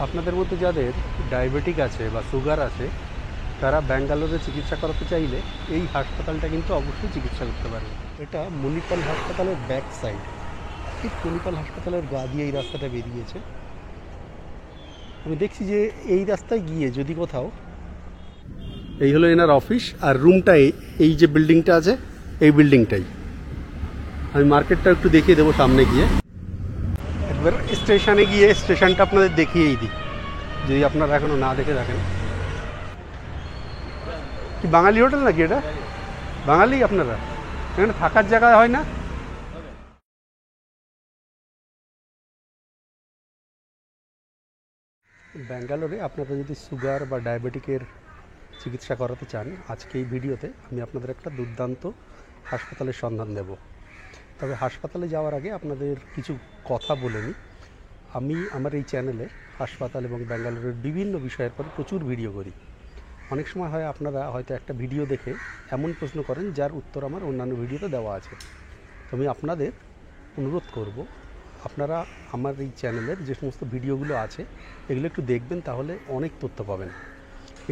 আপনাদের মধ্যে যাদের ডায়াবেটিক আছে বা সুগার আছে তারা ব্যাঙ্গালোরে চিকিৎসা করাতে চাইলে এই হাসপাতালটা কিন্তু অবশ্যই চিকিৎসা করতে পারবে। এটা মণিপাল হাসপাতালের ব্যাক সাইড, ঠিক মণিপাল হাসপাতালের গা দিয়ে এই রাস্তাটা বেরিয়েছে। আমি দেখছি যে এই রাস্তায় গিয়ে যদি কোথাও, এই হলো এনার অফিস, আর রুমটা এই যে বিল্ডিংটা আছে এই বিল্ডিংটাই। আমি মার্কেটটা একটু দেখিয়ে দেবো সামনে গিয়ে। একবার স্টেশনে গিয়ে স্টেশনটা আপনাদের দেখিয়েই দিই যদি আপনারা এখনো না দেখে থাকেন। কি বাঙালি হোটেল নাকি এটা? বাঙালি আপনারা? এখানে থাকার জায়গা হয় না? ব্যাঙ্গালোরে আপনারা যদি সুগার বা ডায়াবেটিকের চিকিৎসা করাতে চান, আজকে এই ভিডিওতে আমি আপনাদের একটা দুর্দান্ত হাসপাতালের সন্ধান দেব। তবে হাসপাতালে যাওয়ার আগে আপনাদের কিছু কথা বলে নিই। আমি আমার এই চ্যানেলে হাসপাতাল এবং ব্যাঙ্গালোরের বিভিন্ন বিষয়ের পর প্রচুর ভিডিও করি। অনেক সময় হয় আপনারা হয়তো একটা ভিডিও দেখে এমন প্রশ্ন করেন যার উত্তর আমার অন্যান্য ভিডিওতে দেওয়া আছে। তো আমি আপনাদের অনুরোধ করব, আপনারা আমার এই চ্যানেলের যে সমস্ত ভিডিওগুলো আছে এগুলো একটু দেখবেন, তাহলে অনেক তথ্য পাবেন।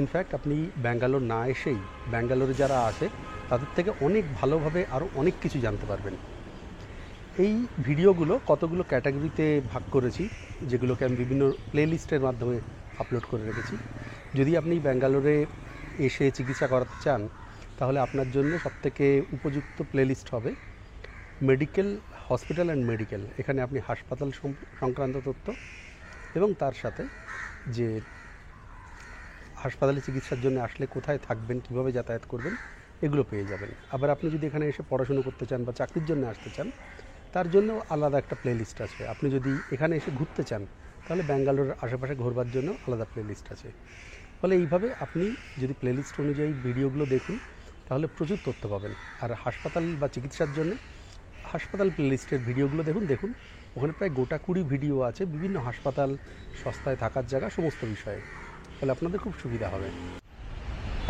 ইনফ্যাক্ট আপনি ব্যাঙ্গালোর না এসেই ব্যাঙ্গালোরে যারা আছে তাদের থেকে অনেক ভালোভাবে আরও অনেক কিছু জানতে পারবেন। এই ভিডিওগুলো কতগুলো ক্যাটাগরিতে ভাগ করেছি, যেগুলোকে আমি বিভিন্ন প্লেলিস্টের মাধ্যমে আপলোড করে রেখেছি। যদি আপনি ব্যাঙ্গালোরে এসে চিকিৎসা করাতে চান তাহলে আপনার জন্য সবথেকে উপযুক্ত প্লেলিস্ট হবে মেডিকেল, হসপিটাল অ্যান্ড মেডিকেল। এখানে আপনি হাসপাতাল সংক্রান্ত তথ্য এবং তার সাথে যে হাসপাতালে চিকিৎসার জন্য আসলে কোথায় থাকবেন, কীভাবে যাতায়াত করবেন, এগুলো পেয়ে যাবেন। আবার আপনি যদি এখানে এসে পড়াশুনো করতে চান বা চাকরির জন্য আসতে চান তার জন্য আলাদা একটা প্লেলিস্ট আছে। আপনি যদি এখানে এসে ঘুরতে চান তাহলে ব্যাঙ্গালোরের আশেপাশে ঘোরবার জন্য আলাদা প্লেলিস্ট আছে। ফলে এইভাবে আপনি যদি প্লেলিস্ট অনুযায়ী ভিডিওগুলো দেখুন তাহলে প্রচুর তথ্য পাবেন। আর হাসপাতাল বা চিকিৎসার জন্য হাসপাতাল প্লেলিস্টের ভিডিওগুলো দেখুন, ওখানে প্রায় গোটা 20 ভিডিও আছে বিভিন্ন হাসপাতাল, সস্তায় থাকার জায়গা, সমস্ত বিষয়ে। ফলে আপনাদের খুব সুবিধা হবে।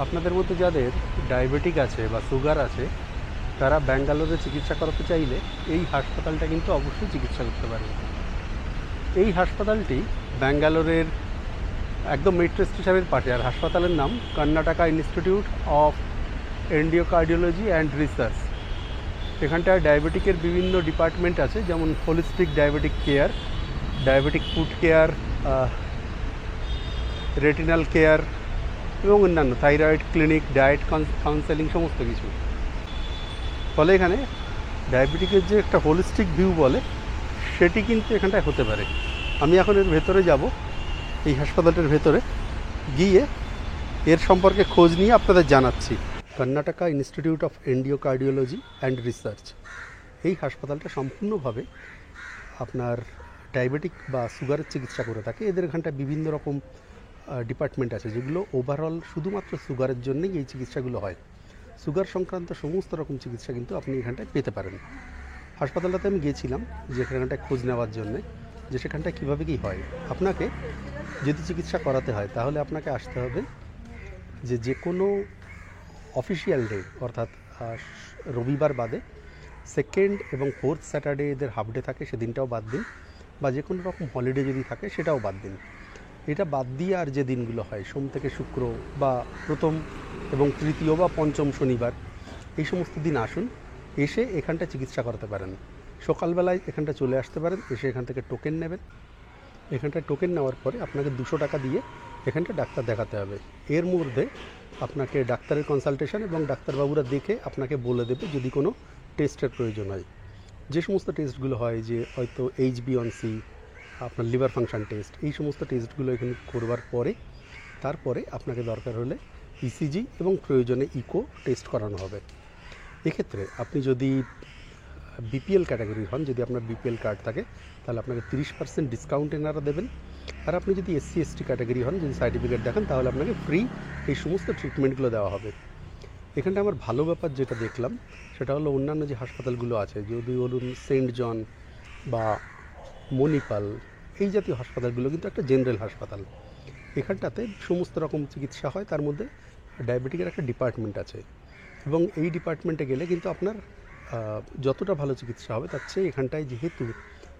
আপনাদের মধ্যে যাদের ডায়াবেটিক আছে বা সুগার আছে তারা ব্যাঙ্গালোরে চিকিৎসা করাতে চাইলে এই হাসপাতালটা কিন্তু অবশ্যই চিকিৎসা করতে পারবে। এই হাসপাতালটি ব্যাঙ্গালোরের একদম মেট্রো স্টেশনের পাশে, আর হাসপাতালের নাম Karnataka institute of endocardiology and research. এখানটায় ডায়াবেটিকের বিভিন্ন ডিপার্টমেন্ট আছে, যেমন holistic diabetic care, diabetic food care, retinal care এবং অন্যান্য থাইরয়েড ক্লিনিক, ডায়েট কাউন্সেলিং, সমস্ত কিছু। ফলে এখানে ডায়াবেটিকের যে একটা হোলিস্টিক ভিউ বলে সেটি কিন্তু এখানটায় হতে পারে। আমি এখন এর ভেতরে যাব, এই হাসপাতালটার ভেতরে গিয়ে এর সম্পর্কে খোঁজ নিয়ে আপনাদের জানাচ্ছি। Karnataka institute of endocardiology and research, এই হাসপাতালটা সম্পূর্ণভাবে আপনার ডায়াবেটিক বা সুগারের চিকিৎসা করে থাকে। এদের এখানটায় বিভিন্ন রকম ডিপার্টমেন্ট আছে যেগুলো ওভারঅল শুধুমাত্র সুগারের জন্যই এই চিকিৎসাগুলো হয়। সুগার সংক্রান্ত সমস্ত রকম চিকিৎসা কিন্তু আপনি এখানটায় পেতে পারেন। হাসপাতালটাতে আমি গিয়েছিলাম যেখানটায় খোঁজ নেওয়ার জন্যে, যে সেখানটায় কীভাবে কী হয়। আপনাকে যদি চিকিৎসা করাতে হয় তাহলে আপনাকে আসতে হবে যে কোনো অফিসিয়াল ডে, অর্থাৎ রবিবার বাদে সেকেন্ড এবং ফোর্থ স্যাটারডে এদের হাফ ডে থাকে, সেদিনটাও বাদ দিন, বা যে কোনো রকম হলিডে যদি থাকে সেটাও বাদ দিন। এটা বাদ দিয়ে আর যে দিনগুলো হয় সোম থেকে শুক্র বা প্রথম এবং তৃতীয় বা পঞ্চম শনিবার, এই সমস্ত দিন আসুন, এসে এখানটা চিকিৎসা করাতে পারেন। সকালবেলায় এখানটা চলে আসতে পারেন, এসে এখান থেকে টোকেন নেবেন। এখানটায় টোকেন নেওয়ার পরে আপনাকে 200 টাকা দিয়ে এখানটা ডাক্তার দেখাতে হবে। এর মধ্যে আপনাকে ডাক্তারের কনসালটেশন এবং ডাক্তারবাবুরা দেখে আপনাকে বলে দেবে যদি কোনো টেস্টের প্রয়োজন হয়। যে সমস্ত টেস্টগুলো হয়, যে হয়তো HbA1c, আপনার লিভার ফাংশন টেস্ট, এই সমস্ত টেস্টগুলো এখানে করবার পরে তারপরে আপনাকে দরকার হলে ইসিজি এবং প্রয়োজনে ইকো টেস্ট করানো হবে। এক্ষেত্রে আপনি যদি বিপিএল ক্যাটাগরির হন, যদি আপনার বিপিএল কার্ড থাকে তাহলে আপনাকে 30% ডিসকাউন্ট এনারা দেবেন। আর আপনি যদি SC/ST ক্যাটাগরি হন, যদি সার্টিফিকেট দেখান তাহলে আপনাকে ফ্রি এই সমস্ত ট্রিটমেন্টগুলো দেওয়া হবে। এখানটা আমার ভালো ব্যাপার যেটা দেখলাম সেটা হলো, অন্যান্য যে হাসপাতালগুলো আছে, যদি বলুন সেন্ট জন বা মণিপাল, এই জাতীয় হাসপাতালগুলো কিন্তু একটা জেনারেল হাসপাতাল। এখানটাতে সমস্ত রকম চিকিৎসা হয়, তার মধ্যে ডায়াবেটিকের একটা ডিপার্টমেন্ট আছে, এবং এই ডিপার্টমেন্টে গেলে কিন্তু আপনার যতটা ভালো চিকিৎসা হবে তার চেয়ে এখানটায় যেহেতু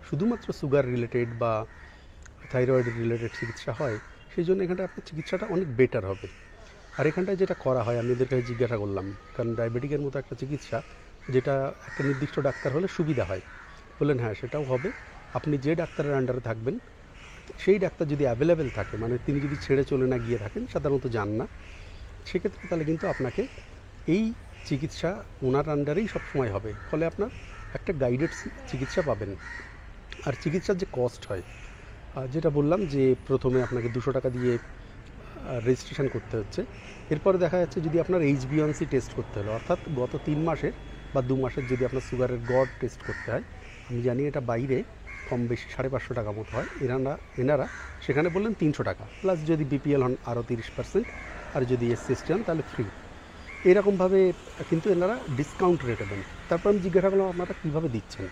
শুধুমাত্র সুগার রিলেটেড বা থাইরয়েড রিলেটেড চিকিৎসা হয়, সেই জন্য এখানটা আপনার চিকিৎসাটা অনেক বেটার হবে। আর এখানটায় যেটা করা হয় আমি এদের কাছে জিজ্ঞাসা করলাম, কারণ ডায়াবেটিকের মতো একটা চিকিৎসা যেটা একটা নির্দিষ্ট ডাক্তার হলে সুবিধা হয়, বললেন হ্যাঁ সেটাও হবে। আপনি যে ডাক্তারের আন্ডারে থাকবেন সেই ডাক্তার যদি অ্যাভেলেবেল থাকে, মানে তিনি যদি ছেড়ে চলে না গিয়ে থাকেন, সাধারণত যান না, সেক্ষেত্রে তাহলে কিন্তু আপনাকে এই চিকিৎসা ওনার আন্ডারেই সবসময় হবে। ফলে আপনার একটা গাইডেড চিকিৎসা পাবেন। আর চিকিৎসার যে কস্ট হয়, যেটা বললাম যে প্রথমে আপনাকে 200 টাকা দিয়ে রেজিস্ট্রেশন করতে হচ্ছে, এরপরে দেখা যাচ্ছে যদি আপনার HbA1c টেস্ট করতে হলো, অর্থাৎ গত 3 মাসের বা 2 মাসের যদি আপনার সুগারের গড় টেস্ট করতে হয়, আমি জানি এটা বাইরে কম বেশি 550 টাকা মতো হয়, এনারা সেখানে বললেন 300 টাকা, প্লাস যদি BPL হন আরও 30%, আর যদি SC/ST হন তাহলে ফ্রি। এরকমভাবে কিন্তু এনারা ডিসকাউন্ট রেটে দেন। তারপর আমি জিজ্ঞাসা করলাম আপনারা কীভাবে দিচ্ছেন,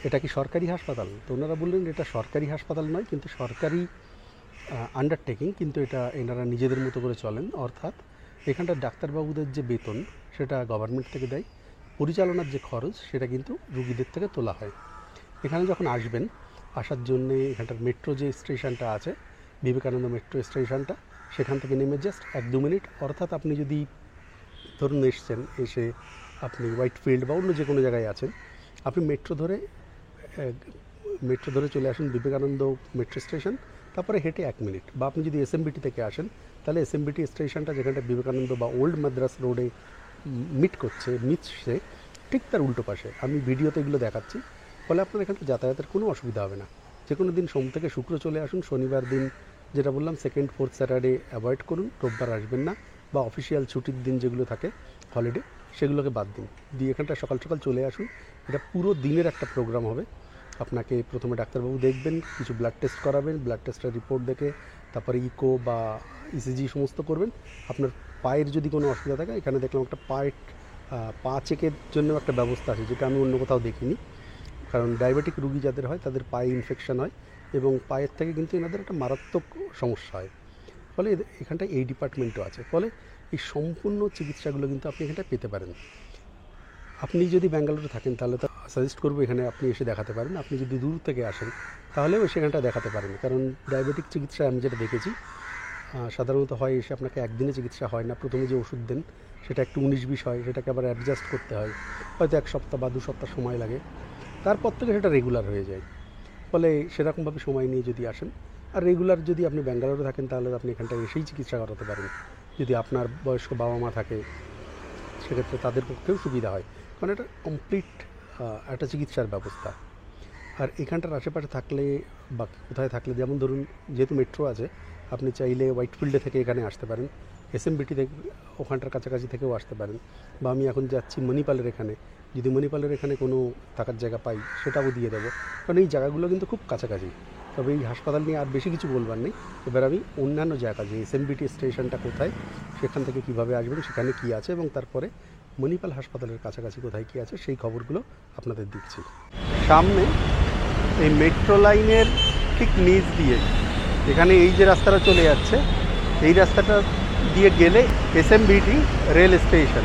এটা কি সরকারি হাসপাতাল? তো ওনারা বললেন এটা সরকারি হাসপাতাল নয়, কিন্তু সরকারি আন্ডারটেকিং, কিন্তু এটা এনারা নিজেদের মতো করে চলেন। অর্থাৎ এখানটার ডাক্তারবাবুদের যে বেতন সেটা গভর্নমেন্ট থেকে দেয়, পরিচালনার যে খরচ সেটা কিন্তু রুগীদের থেকে তোলা হয়। এখানে যখন আসবেন, আসার জন্যে এখানটার মেট্রো যে স্টেশনটা আছে, বিবেকানন্দ মেট্রো স্টেশনটা, সেখান থেকে নেমে জাস্ট 1-2 মিনিট, অর্থাৎ আপনি যদি ধরুন এসে আপনি হোয়াইটফিল্ড বা অন্য যে কোনো জায়গায় আছেন, আপনি মেট্রো ধরে চলে আসুন বিবেকানন্দ মেট্রো স্টেশন, তারপরে হেঁটে 1 মিনিট। বা আপনি যদি SMBT থেকে আসেন, তাহলে SMBT স্টেশনটা যেখানটা বিবেকানন্দ বা ওল্ড মাদ্রাস রোডে মিটছে ঠিক তার উল্টো পাশে। আমি ভিডিওতে এগুলো দেখাচ্ছি, ফলে আপনার এখানে যাতায়াতের কোনো অসুবিধা হবে না। যে কোনো দিন সোম থেকে শুক্র চলে আসুন, শনিবার দিন যেটা বললাম 2nd 4th স্যাটারডে অ্যাভয়েড করুন, রোববার আসবেন না, বা অফিসিয়াল ছুটির দিন যেগুলো থাকে হলিডে সেগুলোকে বাদ দিন, দিয়ে এখানটা সকাল সকাল চলে আসুন। এটা পুরো দিনের একটা প্রোগ্রাম হবে। আপনাকে প্রথমে ডাক্তারবাবু দেখবেন, কিছু ব্লাড টেস্ট করাবেন, ব্লাড টেস্টের রিপোর্ট দেখে তারপরে ইকো বা ECG সমস্ত করবেন। আপনার পায়ের যদি কোনো অসুবিধা থাকে, এখানে দেখলাম একটা পা চেকের জন্য একটা ব্যবস্থা আছে, যেটা আমি অন্য কোথাও দেখিনি। কারণ ডায়াবেটিক রুগী যাদের হয় তাদের পায়ে ইনফেকশন হয়, এবং পায়ের থেকে কিন্তু এনাদের একটা মারাত্মক সমস্যা হয়। ফলে এখানটায় এই ডিপার্টমেন্টও আছে, ফলে এই সম্পূর্ণ চিকিৎসাগুলো কিন্তু আপনি এখানটায় পেতে পারেন। আপনি যদি ব্যাঙ্গালোরে থাকেন তাহলে তো সাজেস্ট করবো এখানে আপনি এসে দেখাতে পারেন। আপনি যদি দূর থেকে আসেন তাহলেও সেখানটা দেখাতে পারেন, কারণ ডায়াবেটিক চিকিৎসা আমি যেটা দেখেছি সাধারণত হয় এসে আপনাকে একদিনে চিকিৎসা হয় না। প্রথমে যে ওষুধ দেন সেটা একটু 19-20 হয়, সেটাকে আবার অ্যাডজাস্ট করতে হয়, হয়তো 1 সপ্তাহ বা 2 সপ্তাহ সময় লাগে, তারপর থেকে সেটা রেগুলার হয়ে যায়। ফলে সেরকমভাবে সময় নিয়ে যদি আসেন, আর রেগুলার যদি আপনি ব্যাঙ্গালোরে থাকেন তাহলে আপনি এখানটায় এসেই চিকিৎসা করাতে পারেন। যদি আপনার বয়স্ক বাবা মা থাকে সেক্ষেত্রে তাদের পক্ষেও সুবিধা হয়, কারণ এটা কমপ্লিট একটা চিকিৎসার ব্যবস্থা। আর এখানটার আশেপাশে থাকলে বা কোথায় থাকলে, যেমন ধরুন যেহেতু মেট্রো আছে, আপনি চাইলে হোয়াইটফিল্ডে থেকে এখানে আসতে পারেন, SMBT থেকে ওখানটার কাছাকাছি থেকেও আসতে পারেন, বা আমি এখন যাচ্ছি মণিপালের এখানে, যদি মণিপালের এখানে কোনো থাকার জায়গা পাই সেটাও দিয়ে দেবো, কারণ এই জায়গাগুলো কিন্তু খুব কাছাকাছি। তবে এই হাসপাতাল নিয়ে আর বেশি কিছু বলবার নেই। এবার আমি অন্যান্য জায়গা, যে SMBT স্টেশনটা কোথায়, সেখান থেকে কিভাবে আসবেন, সেখানে কি আছে, এবং তারপরে মণিপাল হাসপাতালের কাছাকাছি কোথায় কী আছে সেই খবরগুলো আপনাদের দিচ্ছি। সামনে এই মেট্রো লাইনের ঠিক নিচ দিয়ে এখানে এই যে রাস্তাটা চলে যাচ্ছে, এই রাস্তাটা দিয়ে গেলে SMBT রেল স্টেশন,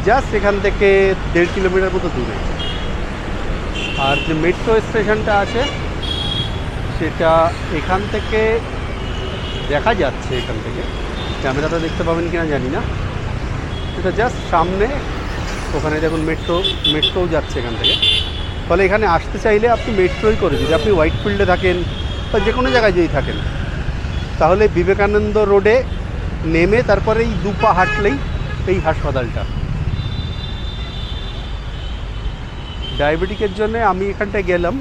জাস্ট এখান থেকে 1.5 কিলোমিটার মতো দূরে। আর যে মেট্রো স্টেশনটা আছে সেটা এখান থেকে দেখা যাচ্ছে, এখান থেকে ক্যামেরাটা দেখতে পাবেন কিনা জানি না, এটা জাস্ট সামনে, ওখানে দেখুন মেট্রোও যাচ্ছে এখান থেকে। ফলে এখানে আসতে চাইলে আপনি মেট্রোই করে, যদি আপনি হোয়াইটফিল্ডে থাকেন বা যে কোনো জায়গায় যদি থাকেন, তাহলে বিবেকানন্দ রোডে নেমে তারপরে এই 2 পা হাঁটলেই এই হাসপাতালটা। ডায়াবেটিকের জন্য আমি এখানটায় গেলাম,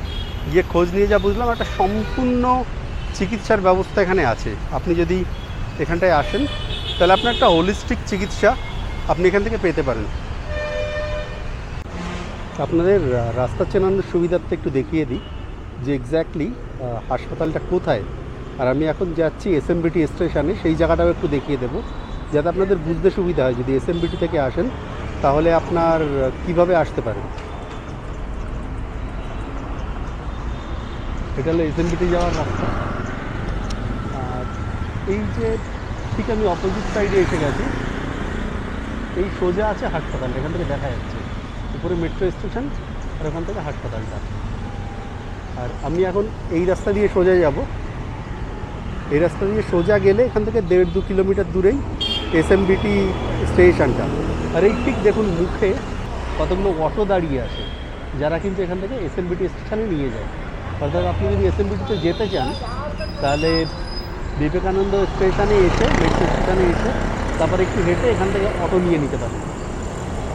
গিয়ে খোঁজ নিয়ে যা বুঝলাম একটা সম্পূর্ণ চিকিৎসার ব্যবস্থা এখানে আছে। আপনি যদি এখানটায় আসেন তাহলে আপনার একটা হোলিস্টিক চিকিৎসা আপনি এখান থেকে পেতে পারেন। আপনাদের রাস্তা চেনানোর সুবিধার্থে একটু দেখিয়ে দিই যে এক্স্যাক্টলি হাসপাতালটা কোথায়। আর আমি এখন যাচ্ছি SMBT স্টেশনে, সেই জায়গাটাও একটু দেখিয়ে দেবো যাতে আপনাদের বুঝতে সুবিধা হয়। যদি SMBT থেকে আসেন তাহলে আপনার কিভাবে আসতে পারেন। এটা হলো SMBT যাওয়ার রাস্তা। আর এই যে ঠিক আমি অপোজিট সাইডে এসে গেছি, এই সোজা আছে হাসপাতাল, এখান থেকে দেখা যাচ্ছে উপরে মেট্রো স্টেশন, আর ওখান থেকে হাসপাতালটা। আর আমি এখন এই রাস্তা দিয়ে সোজা যাব। এই রাস্তা দিয়ে সোজা গেলে এখান থেকে 1.5-2 কিলোমিটার দূরেই এসএমবিটি স্টেশনটা। আর এই ঠিক দেখুন মুখে কতগুলো অটো দাঁড়িয়ে আছে, যারা কিন্তু এখান থেকে এসএমবিটি স্টেশনে নিয়ে যায়। অর্থাৎ আপনি যদি এসএমবিটিতে যেতে চান তাহলে বিবেকানন্দ স্টেশনে এসে, মেট্রো স্টেশনে এসে তারপরে একটু হেঁটে এখান থেকে অটো নিয়ে নিতে পারেন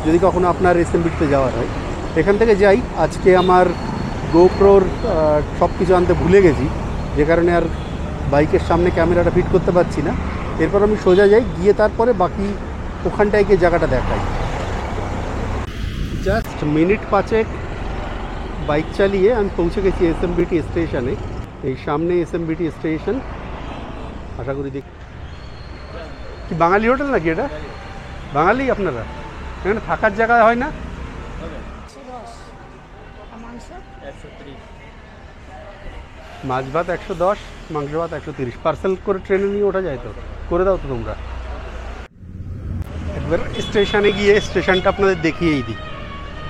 যদি কখনো আপনার এসএমবিটিতে যাওয়ার হয়। এখান থেকে যাই। আজকে আমার গোপ্রোর সব কিছু আনতে ভুলে গেছি, যে কারণে আর বাইকের সামনে ক্যামেরাটা ফিট করতে পারছি না। এরপর আমি সোজা যাই, গিয়ে তারপরে বাকি ওখানটায় গিয়ে জায়গাটা দেখাই। জাস্ট মিনিট 5 বাইক চালিয়ে আমি পৌঁছে গেছি এসএমবিটি স্টেশনে। এই সামনে এসএমবিটি স্টেশন। আশা করি দেখ কি বাঙালি হোটেল নাকি এটা? বাঙালি আপনারা? এখানে থাকার জায়গা হয় না? মাছ ভাত 110, মাংস ভাত 130। পার্সেল করে ট্রেনে নিয়ে ওঠা যায় তো? করে দাও তো তোমরা। একবার স্টেশনে গিয়ে স্টেশনটা আপনাদের দেখিয়েই দিই,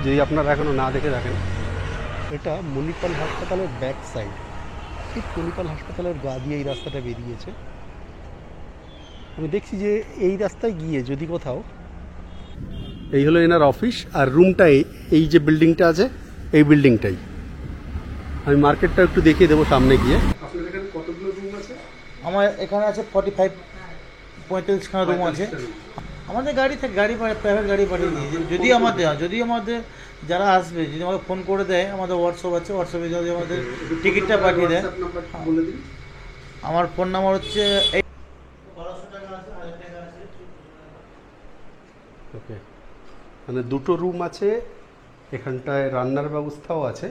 যদি আপনারা এখনও না দেখে থাকেন। এটা মণিপাল হাসপাতালের ব্যাক সাইড। ঠিক মণিপাল হাসপাতালের গা দিয়ে এই রাস্তাটা বেরিয়েছে। আমি দেখছি যে এই রাস্তায় গিয়ে যদি কোথাও, এই হলো এনার অফিস, আর রুমটাই এই যে বিল্ডিংটা আছে, এই বিল্ডিংটাই। আমি মার্কেটটা একটু দেখিয়ে দেবো সামনে গিয়ে। আপনার এখানে কতগুলো রুম আছে? আমার এখানে আছে 45-45খানা রুম আছে। আমাদের গাড়ি থেকে প্রাইভেট গাড়ি পাঠিয়ে দিই। যদি আমাদের যারা আসবে, যদি আমাকে ফোন করে দেয়, আমাদের হোয়াটসঅ্যাপ আছে, হোয়াটসঅ্যাপে যদি আমাদের টিকিটটা পাঠিয়ে দেয়। বলে দিন। আমার ফোন নাম্বার হচ্ছে ওকে, মানে দুটো রুম আছে, এখানটায় রান্নার ব্যবস্থাও আছে।